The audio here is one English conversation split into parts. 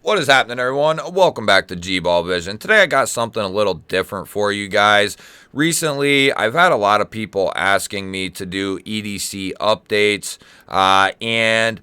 What is happening, everyone? Welcome back to GBall Vision. Today I got something a little different for you guys. Recently, I've had a lot of people asking me to do EDC updates, and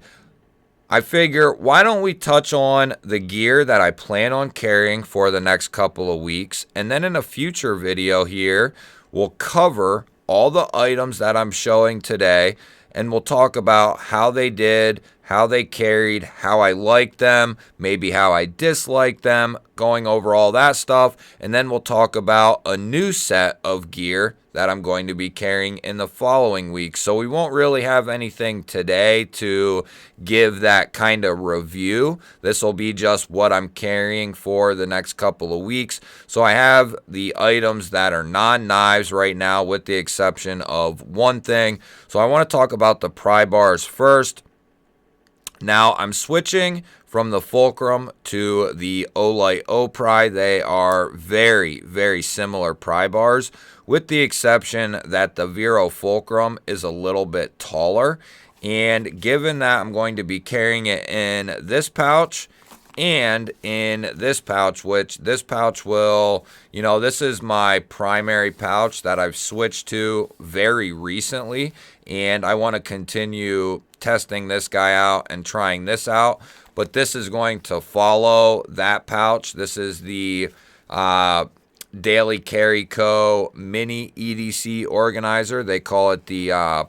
I figure, why don't we touch on the gear that I plan on carrying for the next couple of weeks, and then in a future video here, we'll cover all the items that I'm showing today, and we'll talk about how they did, how they carried, how I liked them, maybe how I disliked them, going over all that stuff, and then we'll talk about a new set of gear that I'm going to be carrying in the following week. So we won't really have anything today to give that kind of review. This will be just what I'm carrying for the next couple of weeks. So I have the items that are non-knives right now, with the exception of one thing. So I want to talk about the pry bars first. Now I'm switching from the Fulcrum to the Olight O-Pry. They are very, very similar pry bars, with the exception that the Vero Fulcrum is a little bit taller. And given that I'm going to be carrying it in this pouch and in this pouch, which this pouch will, this is my primary pouch that I've switched to very recently, and I want to continue testing this guy out and trying this out, but this is going to follow that pouch. This is the Daily Carry Co. Mini EDC Organizer. They call it the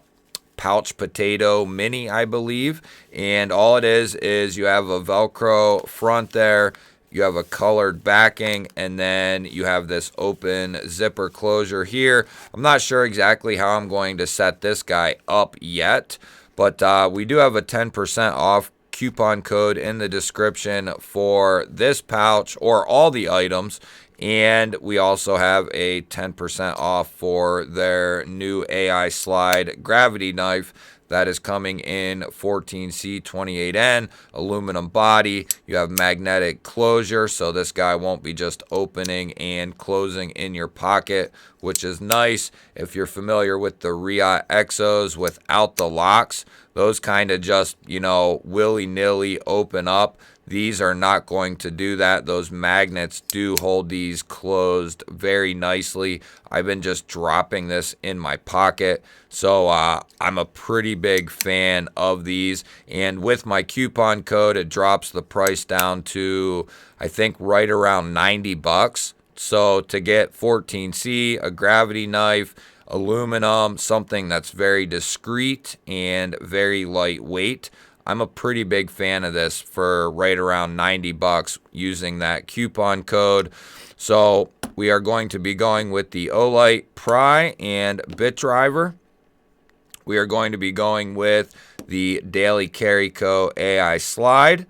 Pouch Potato Mini, I believe. And all it is you have a Velcro front there, you have a colored backing, and then you have this open zipper closure here. I'm not sure exactly how I'm going to set this guy up yet, but we do have a 10% off coupon code in the description for this pouch or all the items. And we also have a 10% off for their new AI slide gravity knife that is coming in 14C28N, aluminum body. You have magnetic closure, so this guy won't be just opening and closing in your pocket, which is nice. If you're familiar with the Ria Exos without the locks, those kind of just, willy-nilly open up. These are not going to do that. Those magnets do hold these closed very nicely. I've been just dropping this in my pocket. So I'm a pretty big fan of these. And with my coupon code, it drops the price down to, I think, right around 90 bucks. So to get 14C, a gravity knife, aluminum, something that's very discreet and very lightweight, I'm a pretty big fan of this for right around 90 bucks using that coupon code. So we are going to be going with the Olight Pry and Bit Driver. We are going to be going with the Daily Carry Co. AI Slide.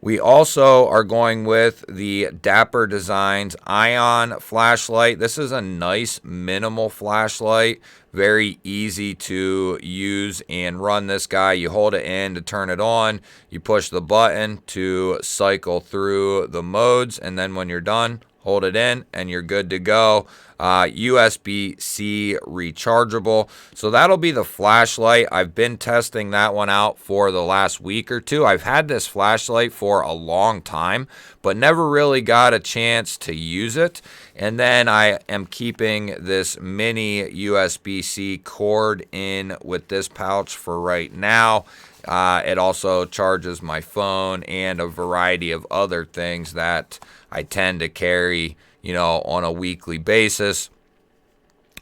We also are going with the Dapper Designs Ion flashlight. This is a nice minimal flashlight. Very easy to use and run this guy. You hold it in to turn it on. You push the button to cycle through the modes. And then when you're done, hold it in and you're good to go. USB-C rechargeable. So that'll be the flashlight. I've been testing that one out for the last week or two. I've had this flashlight for a long time, but never really got a chance to use it. And then I am keeping this mini USB-C cord in with this pouch for right now. It also charges my phone and a variety of other things that I tend to carry, on a weekly basis.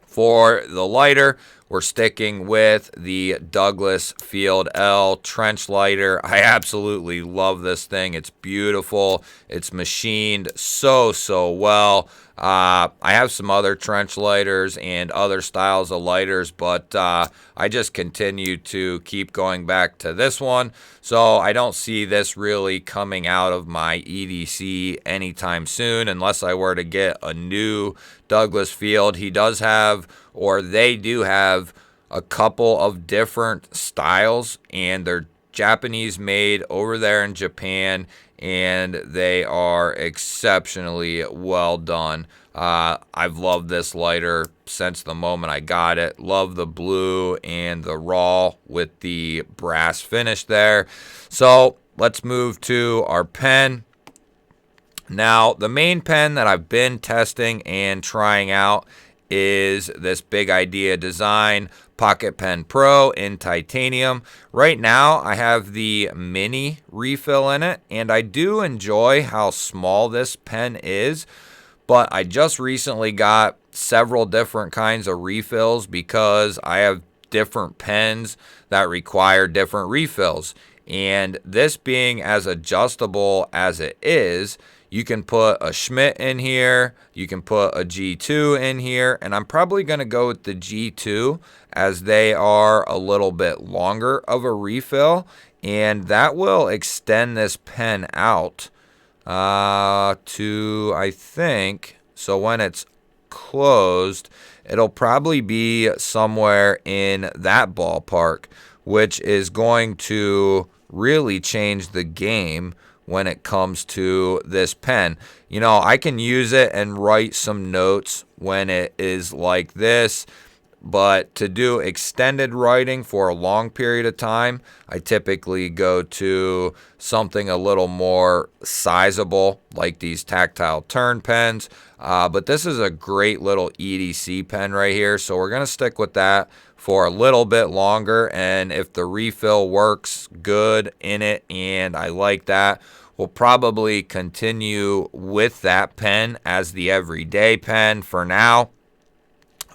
For the lighter, we're sticking with the Douglas Field L trench lighter. I absolutely love this thing. It's beautiful. It's machined so well. I have some other trench lighters and other styles of lighters, but I just continue to keep going back to this one. So I don't see this really coming out of my EDC anytime soon unless I were to get a new Douglas Field. He does have, or they do have, a couple of different styles, and they're Japanese made over there in Japan, and they are exceptionally well done. I've loved this lighter since the moment I got it. Love the blue and the raw with the brass finish there. So let's move to our pen. Now, the main pen that I've been testing and trying out is this Big Idea Design Pocket Pen Pro in titanium. Right now, I have the mini refill in it, and I do enjoy how small this pen is, but I just recently got several different kinds of refills because I have different pens that require different refills. And this being as adjustable as it is, you can put a Schmidt in here, you can put a G2 in here, and I'm probably going to go with the G2 as they are a little bit longer of a refill, and that will extend this pen out to, I think, so when it's closed, it'll probably be somewhere in that ballpark, which is going to really change the game when it comes to this pen. You know, I can use it and write some notes when it is like this, but to do extended writing for a long period of time, I typically go to something a little more sizable, like these tactile turn pens. But this is a great little EDC pen right here, so we're going to stick with that for a little bit longer, and if the refill works good in it and I like that, we'll probably continue with that pen as the everyday pen for now.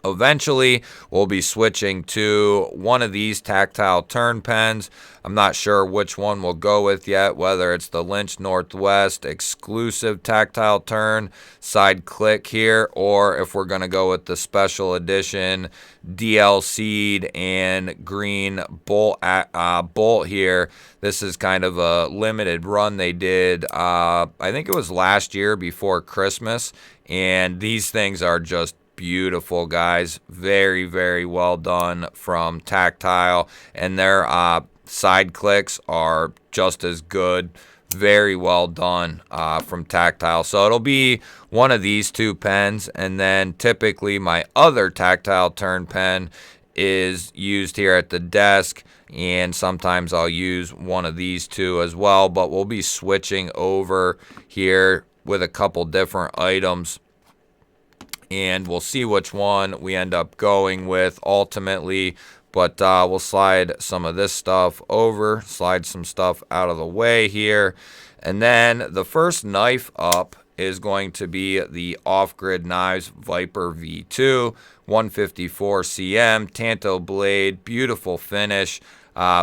Eventually, we'll be switching to one of these tactile turn pens. I'm not sure which one we'll go with yet, whether it's the Lynch Northwest exclusive tactile turn side click here, or if we're going to go with the special edition DLC'd and green bolt here. This is kind of a limited run they did, I think it was last year before Christmas, and these things are just beautiful, guys. Very, very well done from Tactile, and their side clicks are just as good. Very well done from Tactile. So it'll be one of these two pens, and then typically my other tactile turn pen is used here at the desk, and sometimes I'll use one of these two as well, but we'll be switching over here with a couple different items, and we'll see which one we end up going with ultimately. But we'll slide some of this stuff over, slide some stuff out of the way here. And then the first knife up is going to be the OffGrid Knives Viper V2, 154 cm, Tanto blade, beautiful finish.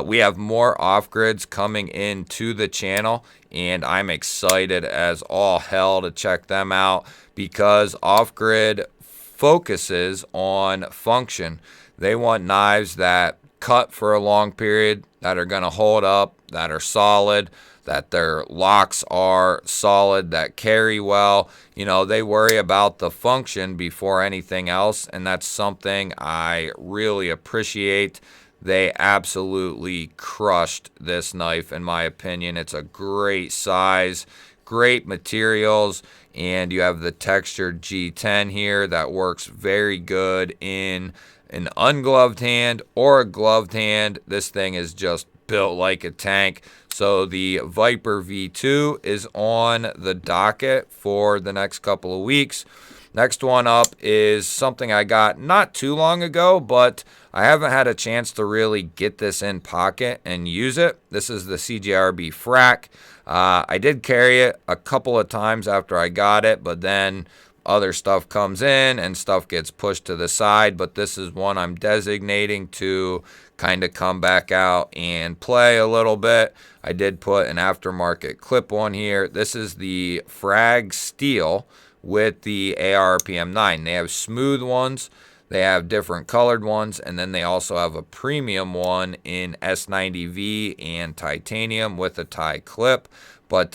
We have more off-grids coming into the channel, and I'm excited as all hell to check them out because OffGrid focuses on function. They want knives that cut for a long period, that are going to hold up, that are solid, that their locks are solid, that carry well. You know, they worry about the function before anything else, and that's something I really appreciate. They absolutely crushed this knife, in my opinion. It's a great size, great materials, and you have the textured G10 here that works very good in an ungloved hand or a gloved hand. This thing is just built like a tank. So the Viper V2 is on the docket for the next couple of weeks. Next one up is something I got not too long ago, but I haven't had a chance to really get this in pocket and use it. This is the CGRB Frack. I did carry it a couple of times after I got it, but then other stuff comes in and stuff gets pushed to the side. But this is one I'm designating to kind of come back out and play a little bit. I did put an aftermarket clip on here. This is the Frag Steel with the ARPM 9. They have smooth ones, they have different colored ones, and then they also have a premium one in S90V and titanium with a tie clip. But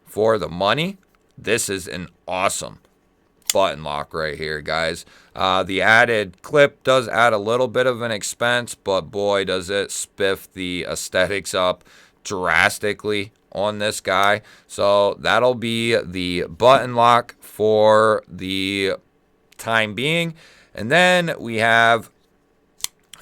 for the money, this is an awesome button lock right here, guys. The added clip does add a little bit of an expense, but boy, does it spiff the aesthetics up drastically on this guy. So that'll be the button lock for the time being. And then we have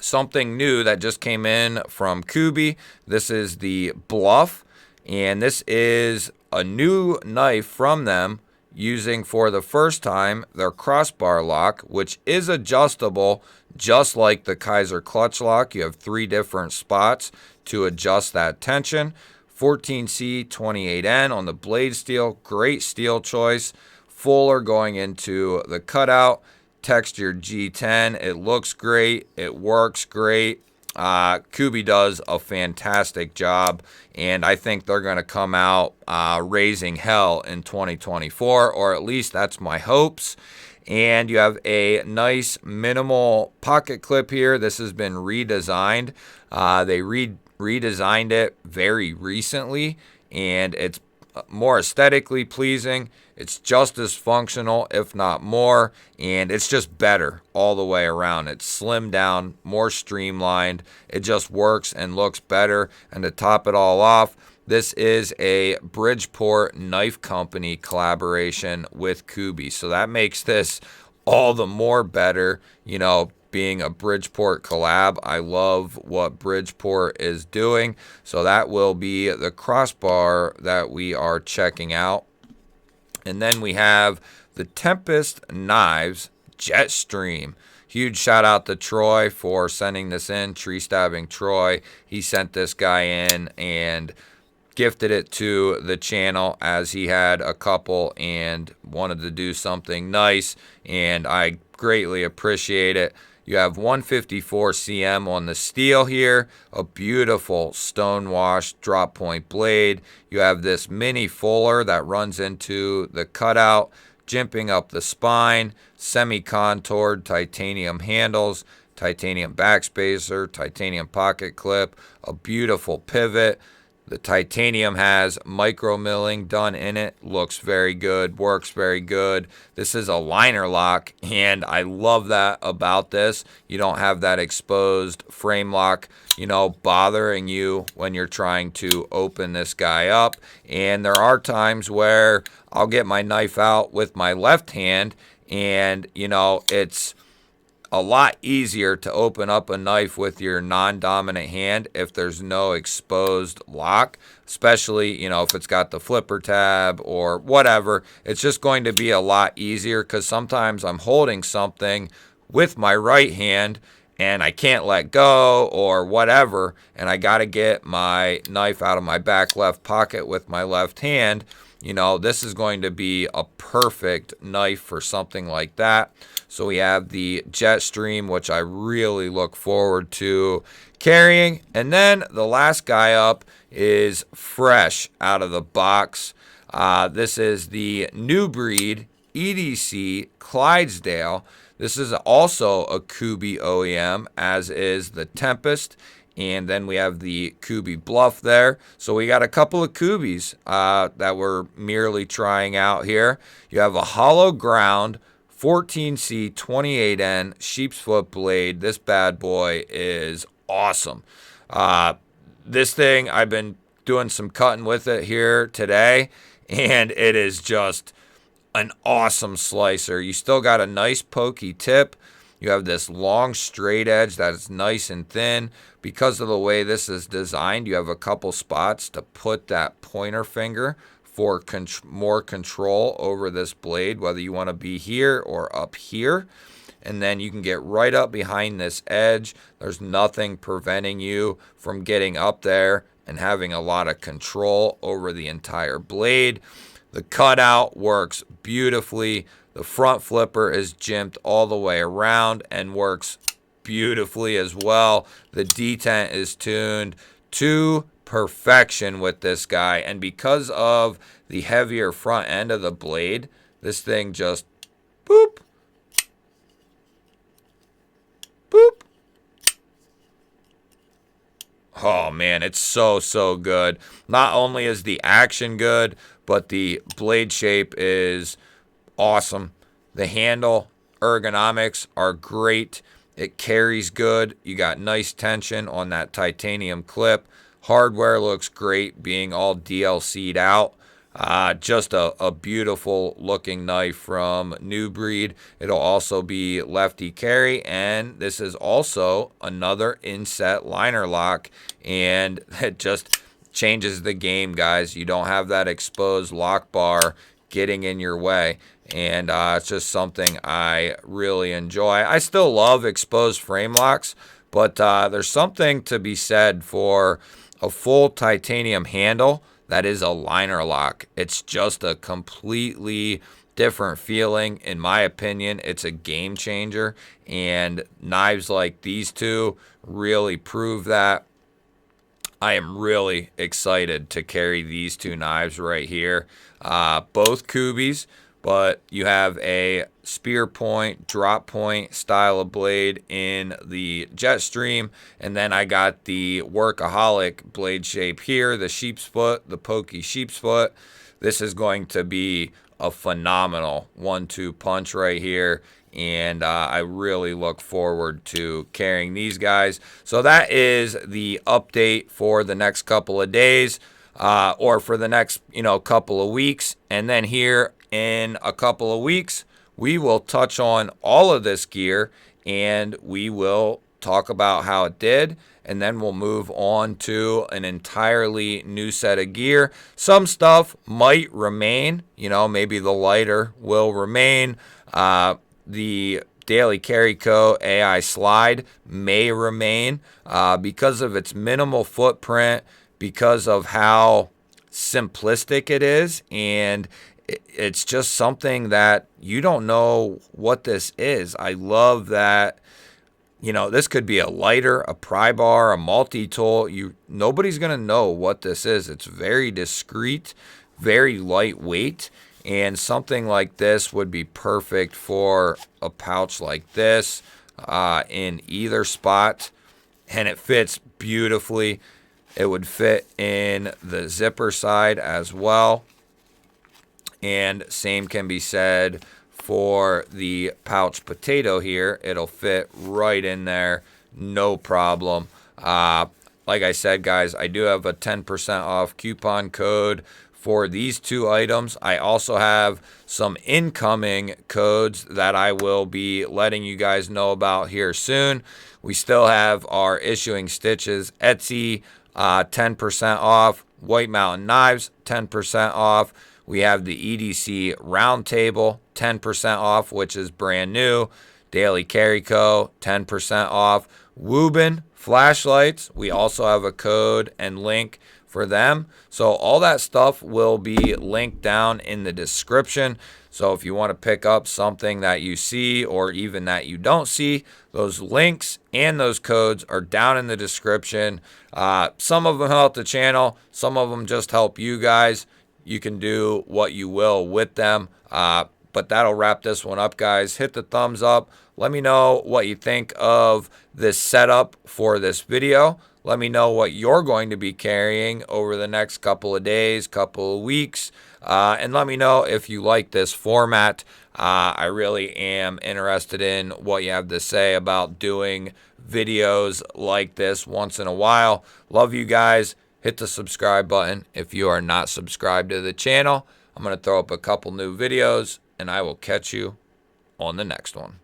something new that just came in from Kubby. This is the Bluff, and this is a new knife from them using for the first time their crossbar lock, which is adjustable just like the Kaiser clutch lock. You have 3 different spots to adjust that tension. 14C 28N on the blade steel, great steel choice. Fuller going into the cutout. Textured G10, it looks great, it works great. Kubby does a fantastic job, and I think they're going to come out raising hell in 2024, or at least that's my hopes. And you have a nice minimal pocket clip here. This has been redesigned. They redesigned it very recently, and it's more aesthetically pleasing. It's just as functional, if not more, and it's just better all the way around. It's slimmed down, more streamlined. It just works and looks better. And to top it all off, this is a Bridgeport Knife Company collaboration with Kubby. So that makes this all the more better, you know, being a Bridgeport collab. I love what Bridgeport is doing. So that will be the crossbar that we are checking out. And then we have the Tempest Knives Jetstream. Huge shout out to Troy for sending this in, Tree Stabbing Troy. He sent this guy in and gifted it to the channel as he had a couple and wanted to do something nice, and I greatly appreciate it. You have 154 cm on the steel here, a beautiful stonewash drop point blade. You have this mini fuller that runs into the cutout, jimping up the spine, semi-contoured titanium handles, titanium backspacer, titanium pocket clip, a beautiful pivot. The titanium has micro milling done in it. Looks very good, works very good. This is a liner lock, and I love that about this. You don't have that exposed frame lock, you know, bothering you when you're trying to open this guy up. And there are times where I'll get my knife out with my left hand, and, you know, it's a lot easier to open up a knife with your non-dominant hand if there's no exposed lock, especially, you know, if it's got the flipper tab or whatever. It's just going to be a lot easier because sometimes I'm holding something with my right hand and I can't let go or whatever, and I got to get my knife out of my back left pocket with my left hand. You know, this is going to be a perfect knife for something like that. So we have the Jetstream, which I really look forward to carrying. And then the last guy up is fresh out of the box. This is the new breed EDC Clydesdale. This is also a Kubby OEM, as is the Tempest. And then we have the Kubby Bluff there. So we got a couple of Kubbys that we're merely trying out here. You have a hollow ground 14C 28N sheep's foot blade. This bad boy is awesome. This thing, I've been doing some cutting with it here today, and it is just an awesome slicer. You still got a nice pokey tip. You have this long straight edge that is nice and thin. Because of the way this is designed, you have a couple spots to put that pointer finger for more control over this blade, whether you want to be here or up here. And then you can get right up behind this edge. There's nothing preventing you from getting up there and having a lot of control over the entire blade. The cutout works beautifully. The front flipper is jimped all the way around and works beautifully as well. The detent is tuned to perfection with this guy, and because of the heavier front end of the blade, this thing just boop, boop. Oh man, it's so good. Not only is the action good, but the blade shape is awesome. The handle ergonomics are great. It carries good. You got nice tension on that titanium clip. Hardware looks great, being all DLC'd out. Just a beautiful looking knife from New Breed. It'll also be lefty carry, and this is also another inset liner lock, and it just changes the game, guys. You don't have that exposed lock bar getting in your way, and it's just something I really enjoy. I still love exposed frame locks, but there's something to be said for a full titanium handle that is a liner lock. It's just a completely different feeling. In my opinion, it's a game changer, and knives like these two really prove that. I am really excited to carry these two knives right here. Both Kubys, but you have a spear point, drop point style of blade in the Jetstream, and then I got the Workaholic blade shape here, the sheep's foot, the pokey sheep's foot. This is going to be a phenomenal 1-2 punch right here, and I really look forward to carrying these guys. So that is the update for the next couple of days, or for the next couple of weeks. And then here in a couple of weeks, we will touch on all of this gear, and we will talk about how it did, and then we'll move on to an entirely new set of gear. Some stuff might remain, maybe the lighter will remain. The Daily Carry Co. AI slide may remain because of its minimal footprint, because of how simplistic it is, and it's just something that you don't know what this is. I love that. This could be a lighter, a pry bar, a multi-tool. Nobody's going to know what this is. It's very discreet, very lightweight, and something like this would be perfect for a pouch like this in either spot, and it fits beautifully. It would fit in the zipper side as well, and same can be said for the pouch potato here. It'll fit right in there, no problem. Like I said, guys, I do have a 10% off coupon code for these two items. I also have some incoming codes that I will be letting you guys know about here soon. We still have our Issuing Stitches Etsy 10% off, White Mountain Knives 10% off. We have the EDC Roundtable 10% off, which is brand new. Daily Carry Co. 10% off. Woobin flashlights, we also have a code and link for them. So all that stuff will be linked down in the description. So if you want to pick up something that you see or even that you don't see, those links and those codes are down in the description. Some of them help the channel. Some of them just help you guys. You can do what you will with them. But that'll wrap this one up, guys. Hit the thumbs up. Let me know what you think of this setup for this video. Let me know what you're going to be carrying over the next couple of days, couple of weeks. And let me know if you like this format. I really am interested in what you have to say about doing videos like this once in a while. Love you guys. Hit the subscribe button if you are not subscribed to the channel. I'm going to throw up a couple new videos, and I will catch you on the next one.